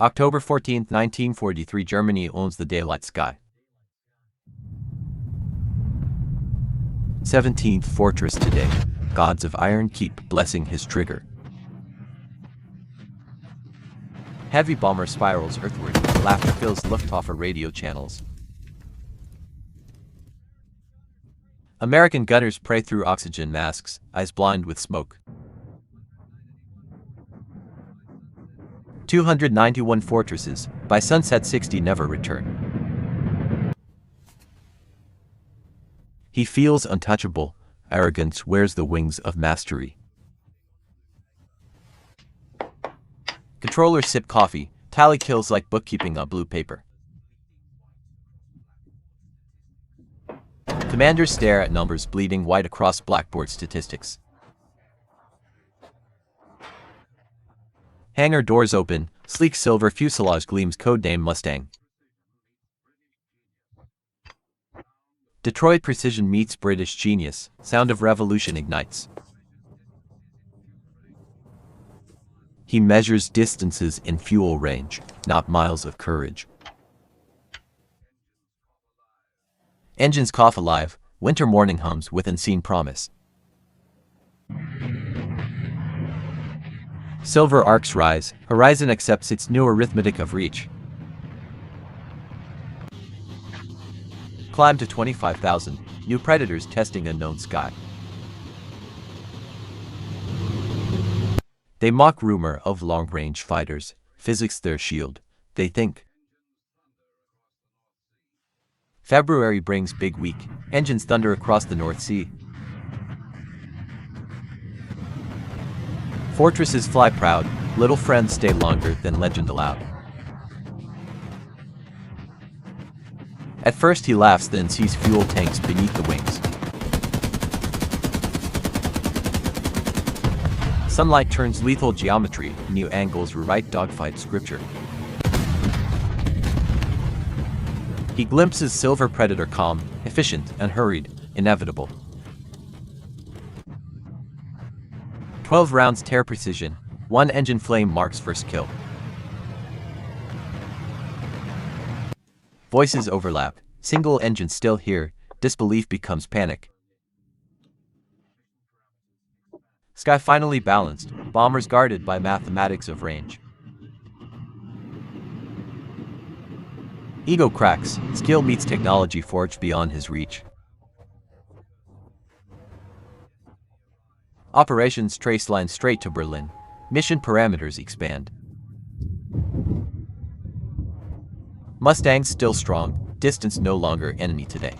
October 14, 1943, Germany owns the daylight sky. 17th Fortress today. Gods of Iron keep blessing his trigger. Heavy bomber spirals earthward. Laughter fills Luftwaffe radio channels. American gunners pray through oxygen masks, eyes blind with smoke. 291 fortresses, by sunset 60 never return. He feels untouchable. Arrogance wears the wings of mastery. Controllers sip coffee. Tally kills like bookkeeping on blue paper. Commanders stare at numbers bleeding white across blackboard statistics. Hangar doors open. Sleek silver fuselage gleams. Codename Mustang. Detroit precision meets British genius. Sound of revolution ignites. He measures distances in fuel range, not miles of courage. Engines cough alive. Winter morning hums with unseen promise. Silver arcs rise. Horizon accepts its new arithmetic of reach. Climb to 25,000. New predators testing unknown sky. They mock rumor of long-range fighters. Physics their shield. They think. February brings big week. Engines thunder across the North Sea. Fortresses fly proud. Little friends stay longer than legend allowed. At first he laughs, then sees fuel tanks beneath the wings. Sunlight turns lethal geometry. New angles rewrite dogfight scripture. He glimpses silver predator calm, efficient, unhurried, inevitable. 12 rounds tear precision. One engine flame marks first kill. Voices overlap. Single engine still here. Disbelief becomes panic. Sky finally balanced. Bombers guarded by mathematics of range. Ego cracks. Skill meets technology forged beyond his reach. Operations trace lines straight to Berlin. Mission parameters expand. Mustangs still strong. Distance no longer enemy today.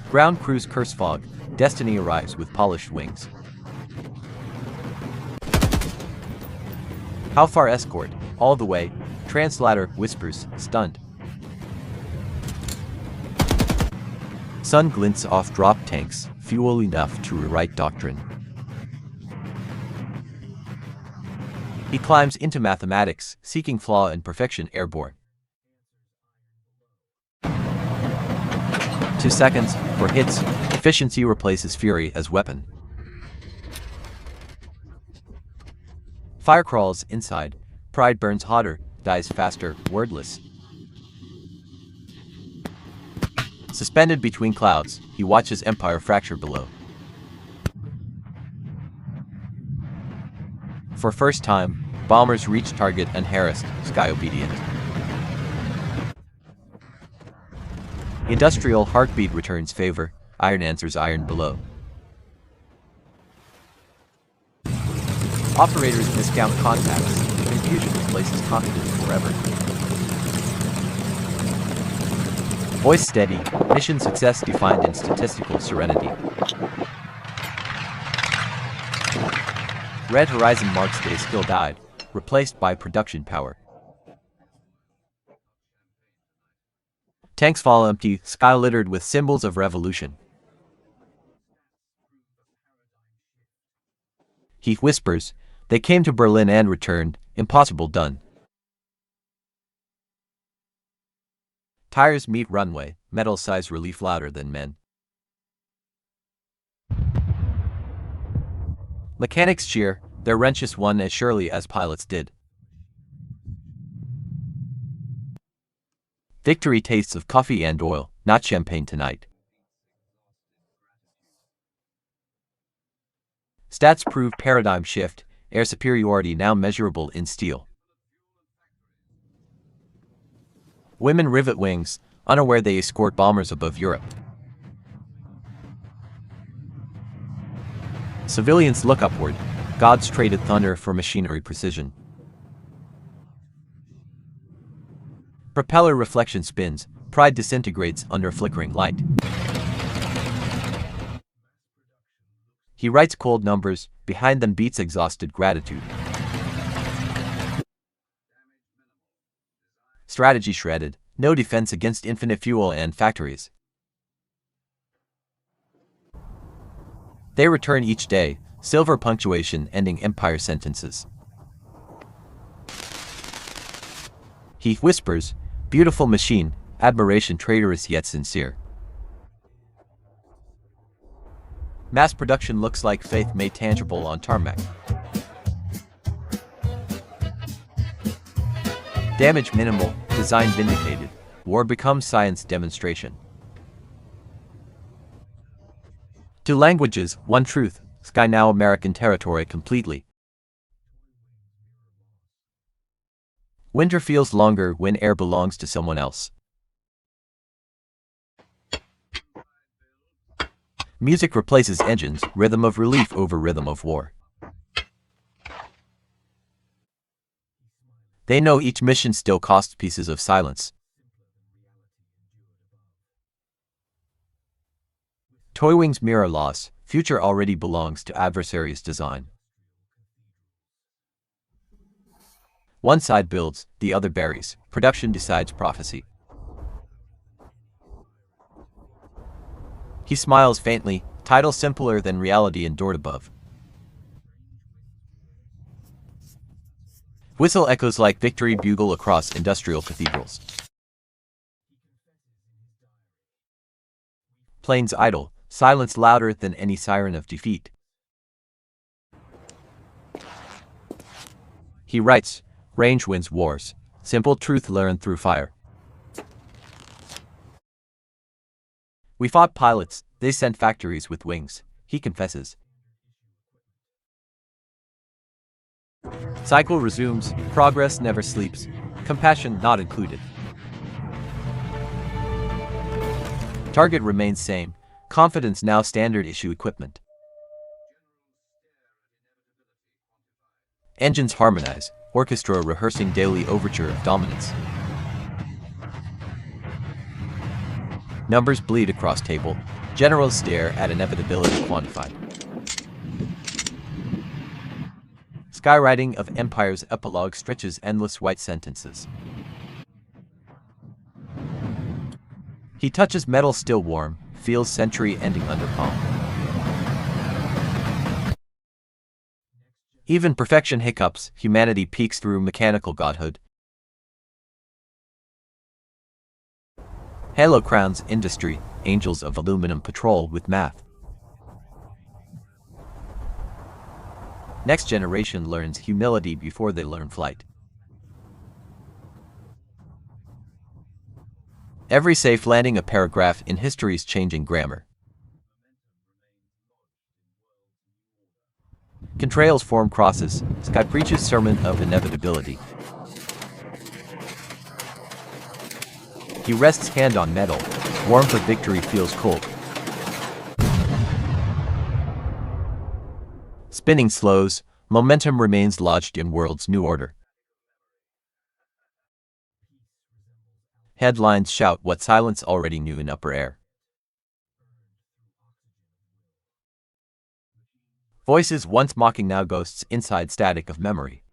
Ground crews curse fog. Destiny arrives with polished wings. How far escort? All the way. Translator whispers, stunned. Sun glints off drop tanks, fuel enough to rewrite doctrine. He climbs into mathematics, seeking flaw and perfection airborne. 2 seconds for hits. Efficiency replaces fury as weapon. Fire crawls inside. Pride burns hotter, dies faster, wordless. Suspended between clouds, he watches empire fracture below. For first time, bombers reach target unharassed, sky obedient. Industrial heartbeat returns favor. Iron answers iron below. Operators miscount contacts. Confusion replaces confidence forever. Voice steady. Mission success defined in statistical serenity. Red horizon marks day skill died, replaced by production power. Tanks fall empty, sky littered with symbols of revolution. He whispers, they came to Berlin and returned, impossible done. Tires meet runway, metal sighs relief louder than men. Mechanics cheer, Their wrenches won as surely as pilots did. Victory tastes of coffee and oil, not champagne tonight. Stats prove paradigm shift, air superiority now measurable in steel. Women rivet wings, unaware they escort bombers above Europe. Civilians look upward, gods traded thunder for machinery precision. Propeller reflection spins, pride disintegrates under flickering light. He writes cold numbers, behind them beats exhausted gratitude. Strategy shredded, no defense against infinite fuel and factories. They return each day, silver punctuation ending empire sentences. He whispers, beautiful machine, admiration traitorous yet sincere. Mass production looks like faith made tangible on tarmac. Damage minimal, design vindicated, war becomes science demonstration. Two languages, one truth, sky now American territory completely. Winter feels longer when air belongs to someone else. Music replaces engines, rhythm of relief over rhythm of war. They know each mission still costs pieces of silence. Toy wings mirror loss, future already belongs to adversary's design. One side builds, the other buries, production decides prophecy. He smiles faintly, title simpler than reality endured above. Whistle echoes like victory bugle across industrial cathedrals. Planes idle, silence louder than any siren of defeat. He writes, range wins wars, simple truth learned through fire. We fought pilots, they sent factories with wings, he confesses. Cycle resumes, progress never sleeps, compassion not included. Target remains same, confidence now standard issue equipment. Engines harmonize, orchestra rehearsing daily overture of dominance. Numbers bleed across table, generals stare at inevitability quantified. Skywriting of empire's epilogue stretches endless white sentences. He touches metal still warm, feels century ending under palm. Even perfection hiccups, humanity peeks through mechanical godhood. Halo crowns industry, angels of aluminum patrol with math. Next generation learns humility before they learn flight. Every safe landing a paragraph in history's changing grammar. Contrails form crosses, sky preaches sermon of inevitability. He rests hand on metal, warmth of victory feels cold. Spinning slows, momentum remains lodged in world's new order. Headlines shout what silence already knew in upper air. Voices once mocking now ghosts inside static of memory.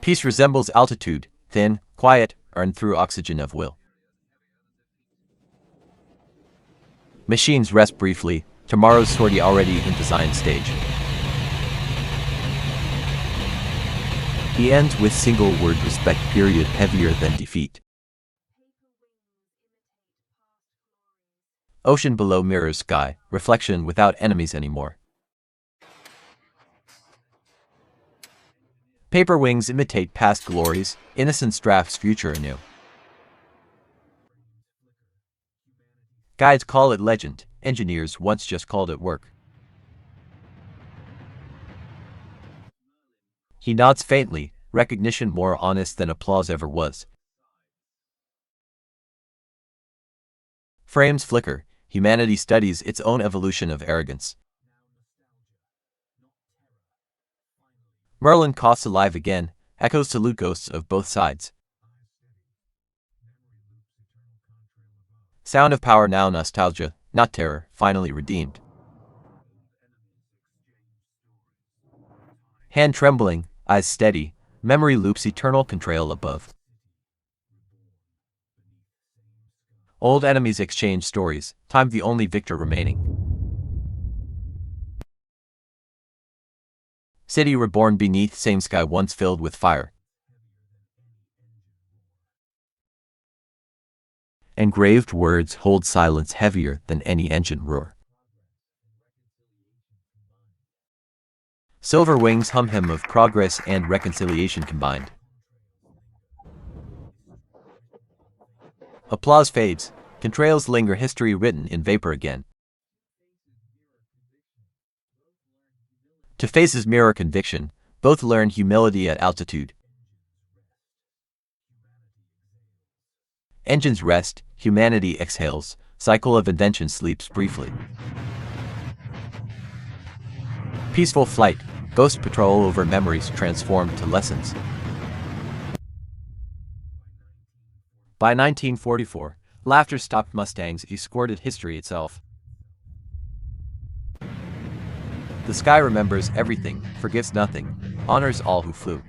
Peace resembles altitude, thin, quiet, earned through oxygen of will. Machines rest briefly, tomorrow's sortie already in design stage. He ends with single word respect period heavier than defeat. Ocean below mirrors sky, reflection without enemies anymore. Paper wings imitate past glories, innocence drafts future anew. Guides call it legend, engineers once just called it work. He nods faintly, recognition more honest than applause ever was. Frames flicker, humanity studies its own evolution of arrogance. Merlin coughs alive again, echoes salute ghosts of both sides. Sound of power now nostalgia, not terror, finally redeemed. Hand trembling, eyes steady, memory loops eternal contrail above. Old enemies exchange stories, time the only victor remaining. City reborn beneath same sky once filled with fire. Engraved words hold silence heavier than any engine roar. Silver wings hum hymn of progress and reconciliation combined. Applause fades, contrails linger history written in vapor again. To faces mirror conviction, both learn humility at altitude. Engines rest, humanity exhales, cycle of invention sleeps briefly. Peaceful flight, ghost patrol over memories transformed to lessons. By 1944, laughter stopped Mustangs escorted history itself. The sky remembers everything, forgives nothing, honors all who flew.